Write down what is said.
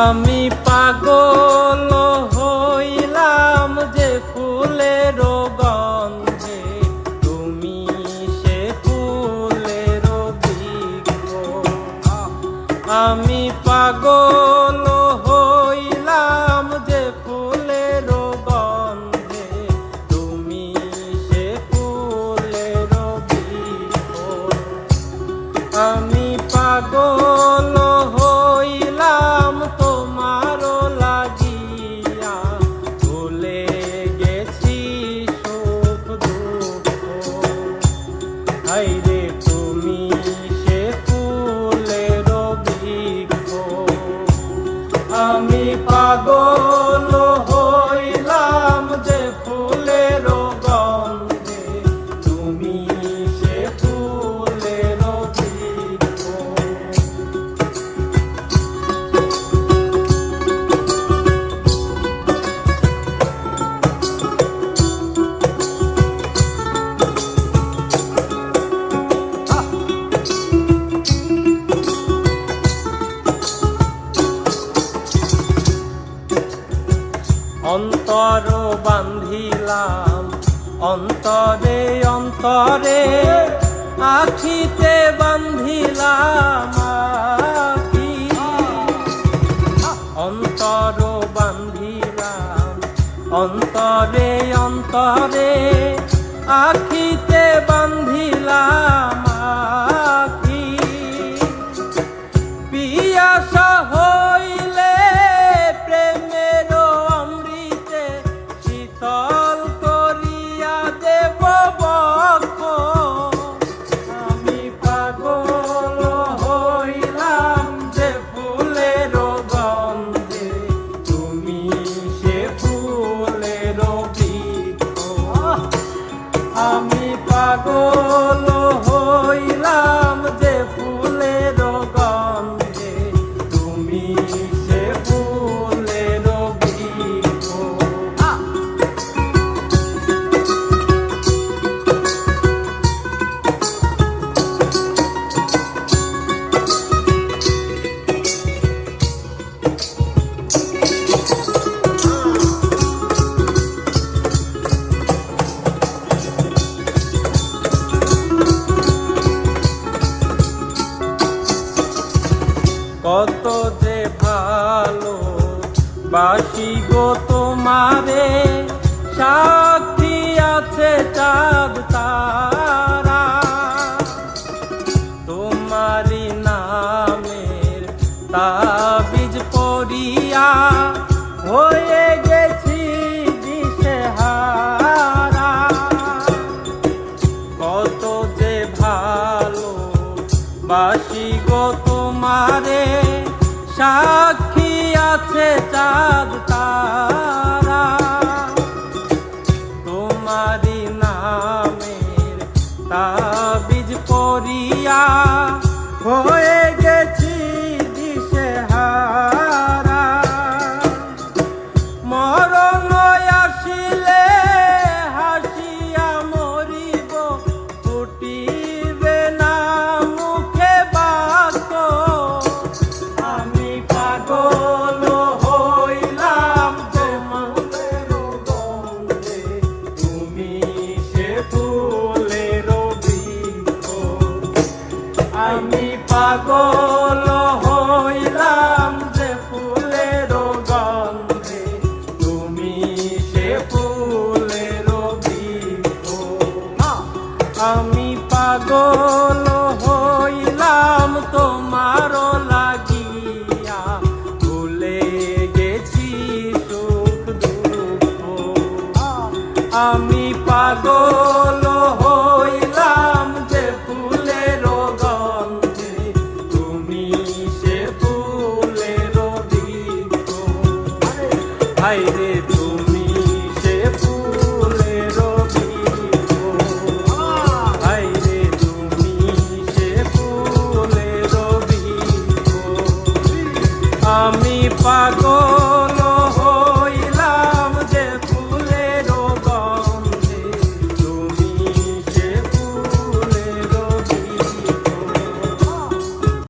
আমি পাগল হইলাম যে ফুলের গন্ধে, তুমি সে ফুলের বৃক্ষ। আমি পাগল হইলাম যে ফুলের গন্ধে, তুমি সে ফুলের বৃক্ষ। আমি পাগল হইলাম তোমার লাগিয়া, ভুলে গেছি সুখ দুঃখ। হায়রে তুমি সে ফুলের বৃক্ষ। আমি পাগল হইলাম যে ফুলের গন্ধে, তুমি সে ফুলের বৃক্ষ। অন্তর বান্ধিলাম অন্তরে অন্তরে, আখিতে বান্ধিলাম আখি। অন্তর বান্ধিলাম অন্তরে অন্তরে, আখিতে বান্ধিলাম আখি। পিয়াসা হইলে প্রেমের অমৃতে, শীতল করিয়া দেব বক্ষ। আমি পাগল হইলাম যে ফুলের গন্ধে, তুমি সে ফুলের বৃক্ষ। আমি পাগল হইলাম যে ফুলের গন্ধে, তুমি সে ফুলের বৃক্ষ। কত যে ভালো বাসি গো তোমারে, সাক্ষী আছে চাঁদ তারা। তোমারি নামের তাবিজ পড়িয়া, হয়ে গেছি দিশেহারা। কত যে ভালো বাসি গো তোমারে, সাক্ষী আছে চাঁদ তারা। তোমারি নামের তাবিজ পড়িয়া, হয়ে গেছি দিশেহারা। মরণ আসিলে হাসিয়া মরিব, ফুটিবে না মুখে বাক্য। আমি পাগল হইলাম যে ফুলের গন্ধে, তুমি সে ফুলের বৃক্ষ। আমি পাগল হইলাম যে ফুলের গন্ধে, তুমি সে ফুলের বৃক্ষ। আমি পাগল হইলাম তোমার লাগিয়া, ভুলে গেছি সুখ দুঃখ। আমি পাগল হইলাম যে ফুলের গন্ধে, তুমি সে ফুলের বৃক্ষ। হায়রে তুমি সে ফুলের বৃক্ষ। হায়রে তুমি সে ফুলের বৃক্ষ। আমি পাগল